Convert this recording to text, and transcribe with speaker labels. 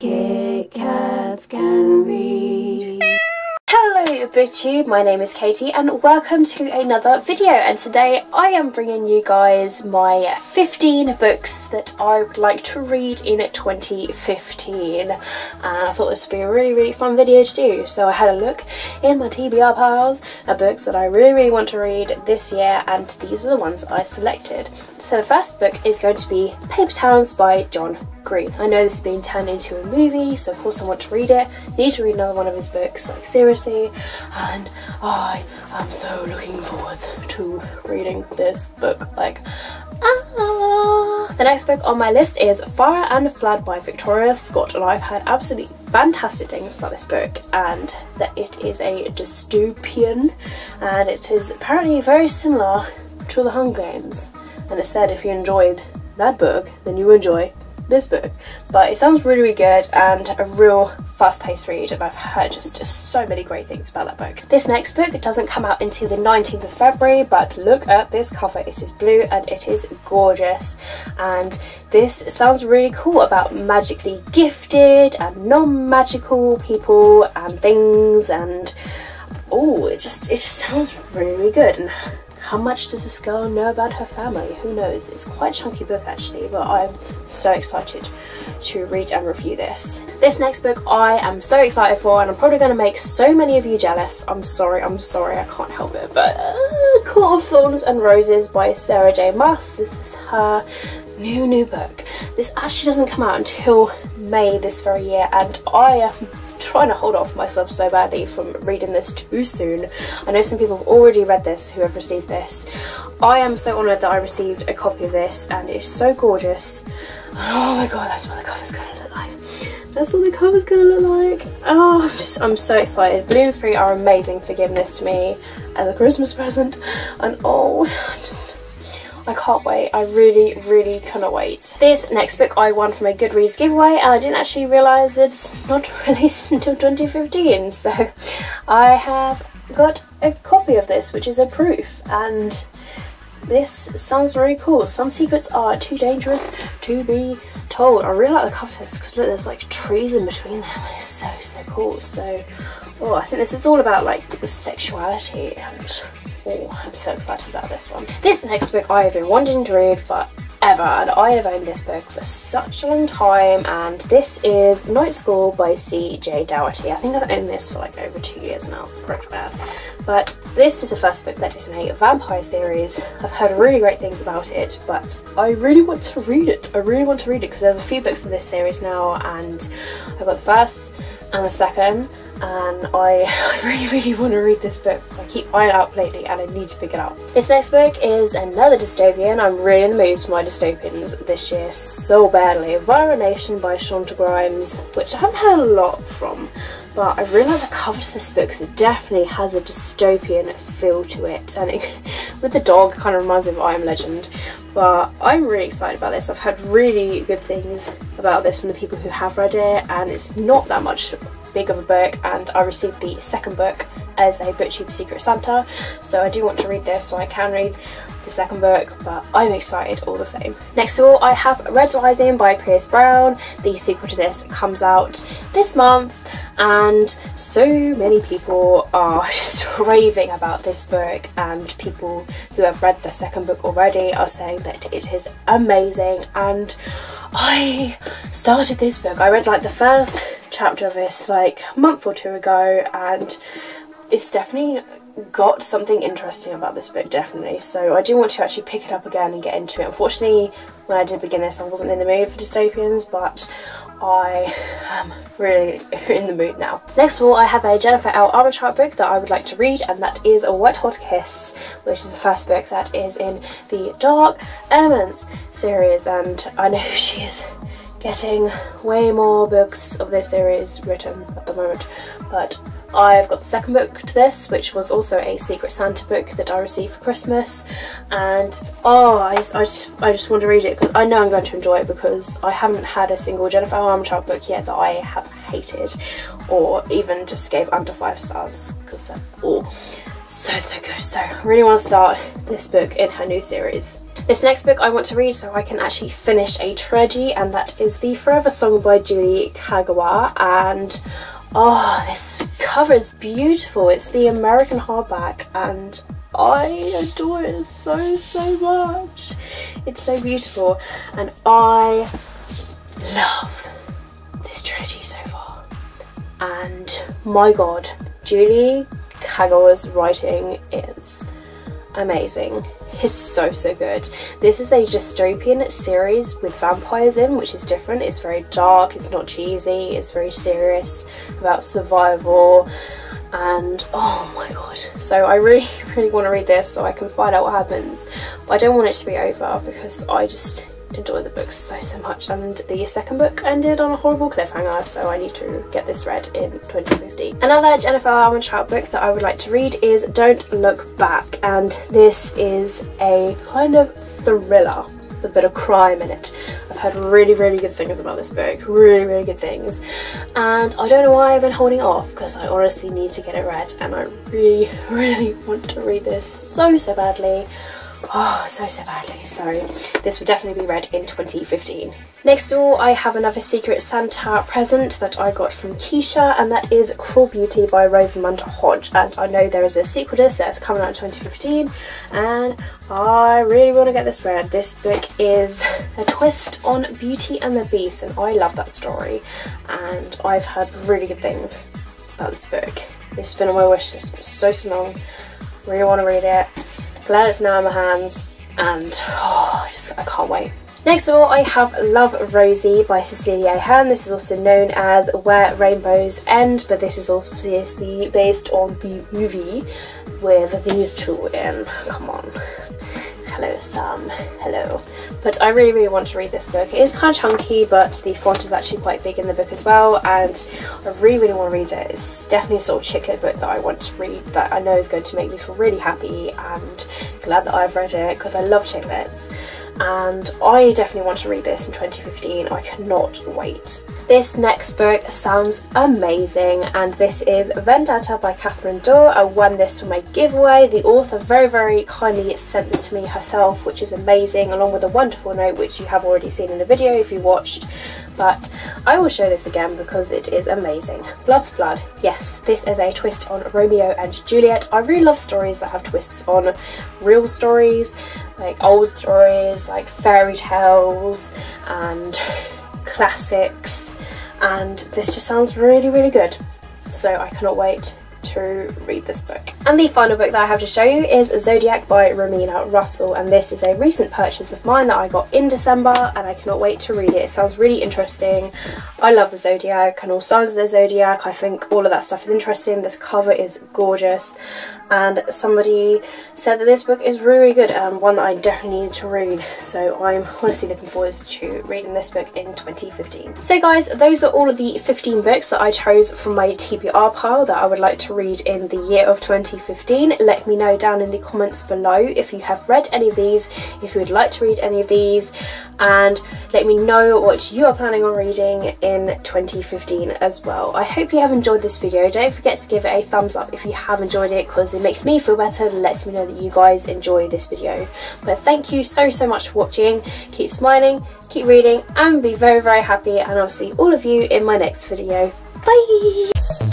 Speaker 1: Kit Kats Can Read. Hello BookTube, my name is Katie and welcome to another video, and today I am bringing you guys my 15 books that I would like to read in 2015, and I thought this would be a really fun video to do. So I had a look in my TBR piles of books that I really want to read this year, and these are the ones I selected. So the first book is going to be Paper Towns by John Green. I know this is being turned into a movie, so of course I want to read it. I need to read another one of his books, like seriously, and I am so looking forward to reading this book. The next book on my list is Fire and Flood by Victoria Scott, and I've heard absolutely fantastic things about this book, and that it is a dystopian, and it is apparently very similar to The Hunger Games, and it said if you enjoyed that book then you enjoy this book. But it sounds really good and a real fast-paced read, and I've heard just so many great things about that book. This next book doesn't come out until the 19th of February, but look at this cover. It is blue and it is gorgeous, and this sounds really cool about magically gifted and non-magical people and things, and oh, it just sounds really good. And how much does this girl know about her family? Who knows? It's quite a chunky book actually, but I'm so excited to read and review this. This next book I am so excited for, and I'm probably going to make so many of you jealous. I'm sorry, I can't help it. But Court of Thorns and Roses by Sarah J Maas. This is her new book. This actually doesn't come out until May this very year, and I am trying to hold off myself so badly from reading this too soon. I know some people have already read this who have received this. I am so honoured that I received a copy of this, and it's so gorgeous. Oh my god, that's what the cover's gonna look like. That's what the cover's gonna look like. Oh, I'm so excited. Bloomsbury are amazing for giving this to me as a Christmas present, and oh, I can't wait. I really cannot wait. This next book I won from a Goodreads giveaway, and I didn't actually realise it's not released until 2015, so I have got a copy of this, which is a proof, and this sounds really cool. Some secrets are too dangerous to be told. I really like the cover text because look, there's like trees in between them, and it's so cool. So oh, I think this is all about like the sexuality, and oh, I'm so excited about this one. This next book I have been wanting to read forever, and I have owned this book for such a long time, and this is Night School by C.J. Dougherty. I think I've owned this for like over 2 years now, it's pretty bad. But this is the first book that is in a vampire series. I've heard really great things about it, but I really want to read it. I really want to read it because there's a few books in this series now, and I've got the first and the second, and I really want to read this book. I keep eyeing it out lately and I need to pick it up. This next book is another dystopian. I'm really in the mood for my dystopians this year so badly. Viral Nation by Shonda Rhimes, which I haven't heard a lot from, but I really like the cover to this book because it definitely has a dystopian feel to it, and with the dog, kind of reminds me of I Am Legend. But I'm really excited about this. I've heard really good things about this from the people who have read it, and it's not that much big of a book, and I received the second book as a BookTube Secret Santa, so I do want to read this so I can read the second book, but I'm excited all the same. Next of all, I have Red Rising by Pierce Brown. The sequel to this comes out this month, and so many people are just raving about this book, and people who have read the second book already are saying that it is amazing. And I started this book, I read like the first chapter of this like a month or two ago, and it's definitely got something interesting about this book, definitely, so I do want to actually pick it up again and get into it. Unfortunately, when I did begin this I wasn't in the mood for dystopians, but I am really in the mood now. Next of all, I have a Jennifer L. Armentrout book that I would like to read, and that is A Wet Hot Kiss, which is the first book that is in the Dark Elements series, and I know she is getting way more books of this series written at the moment, but I've got the second book to this, which was also a Secret Santa book that I received for Christmas, and oh, I just want to read it because I know I'm going to enjoy it, because I haven't had a single Jennifer Armentrout book yet that I have hated or even just gave under 5 stars, because they're all so good. So I really want to start this book in her new series. This next book I want to read so I can actually finish a trilogy, and that is The Forever Song by Julie Kagawa. And oh, this cover is beautiful. It's the American hardback and I adore it so much. It's so beautiful and I love this trilogy so far. And my god, Julie Kagawa's writing is amazing. It's so good. This is a dystopian series with vampires in, which is different. It's very dark, it's not cheesy, it's very serious about survival, and oh my god. So I really want to read this so I can find out what happens, but I don't want it to be over because I just enjoy the books so much, and the second book ended on a horrible cliffhanger, so I need to get this read in 2015. Another Jennifer Armentrout book that I would like to read is Don't Look Back, and this is a kind of thriller with a bit of crime in it. I've heard really good things about this book, really good things, and I don't know why I've been holding off because I honestly need to get it read, and I really want to read this so badly. Oh, so badly. So this will definitely be read in 2015. Next of all, I have another Secret Santa present that I got from Keisha, and that is Cruel Beauty by Rosamund Hodge. And I know there is a sequel to this that's coming out in 2015, and I really want to get this read. This book is a twist on Beauty and the Beast, and I love that story, and I've heard really good things about this book. It's been on my wish list for so long. Really want to read it. Glad it's now in my hands, and oh, I can't wait. Next of all, I have Love, Rosie by Cecilia Ahern. This is also known as Where Rainbows End, but this is obviously based on the movie with these two in. Come on. Hello Sam, hello. But I really want to read this book. It is kind of chunky, but the font is actually quite big in the book as well, and I really want to read it. It's definitely a sort of chick lit book that I want to read, that I know is going to make me feel really happy, and glad that I've read it because I love chick lits. And I definitely want to read this in 2015. I cannot wait. This next book sounds amazing, and this is Vendetta by Catherine Dorr. I won this from a giveaway. The author very kindly sent this to me herself, which is amazing, along with a wonderful note which you have already seen in the video if you watched, but I will show this again because it is amazing. Blood for Blood. Yes, this is a twist on Romeo and Juliet. I really love stories that have twists on real stories, like old stories, like fairy tales and classics, and this just sounds really good, so I cannot wait to read this book. And the final book that I have to show you is Zodiac by Romina Russell, and this is a recent purchase of mine that I got in December, and I cannot wait to read it. It sounds really interesting. I love the Zodiac and all signs of the Zodiac. I think all of that stuff is interesting. This cover is gorgeous, and somebody said that this book is really good and one that I definitely need to read, so I'm honestly looking forward to reading this book in 2015. So guys, those are all of the 15 books that I chose from my TBR pile that I would like to read in the year of 2015. Let me know down in the comments below if you have read any of these, if you would like to read any of these, and let me know what you are planning on reading in 2015 as well. I hope you have enjoyed this video. Don't forget to give it a thumbs up if you have enjoyed it, because it makes me feel better and lets me know that you guys enjoy this video. But thank you so much for watching. Keep smiling, keep reading, and be very happy, and I'll see all of you in my next video. Bye!